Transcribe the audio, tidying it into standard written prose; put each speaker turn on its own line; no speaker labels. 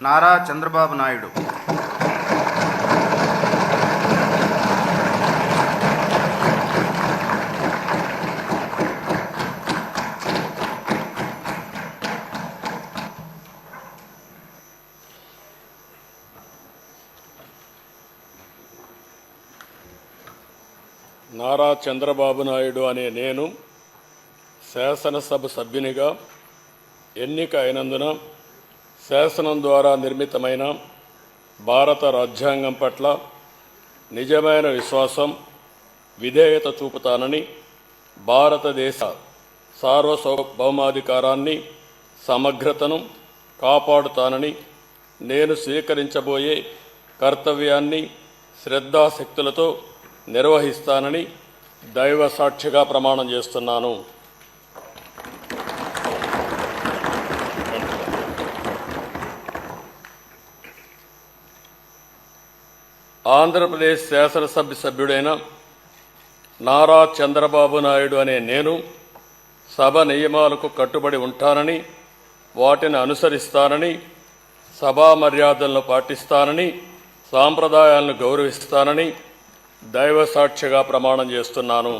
నారా చంద్రబాబు నాయుడు.
నారా చంద్రబాబు నాయుడు అనే నేను శాసనసభ సభ్యునిగా ఎన్నిక అయినందున శాసనం ద్వారా నిర్మితమైన భారత రాజ్యాంగం పట్ల నిజమైన విశ్వాసం, విధేయత చూపుతానని, భారతదేశ సార్వభౌమాధికారాన్ని, సమగ్రతను కాపాడుతానని, నేను స్వీకరించబోయే కర్తవ్యాన్ని శ్రద్ధాశక్తులతో నిర్వహిస్తానని దైవ సాక్షిగా ప్రమాణం చేస్తున్నాను. ఆంధ్రప్రదేశ్ శాసనసభ సభ్యుడైన నారా చంద్రబాబు నాయుడు అనే నేను సభ నియమాలకు కట్టుబడి ఉంటానని, వాటిని అనుసరిస్తానని, సభా మర్యాదలను పాటిస్తానని, సాంప్రదాయాలను గౌరవిస్తానని దైవ సాక్షిగా ప్రమాణం చేస్తున్నాను.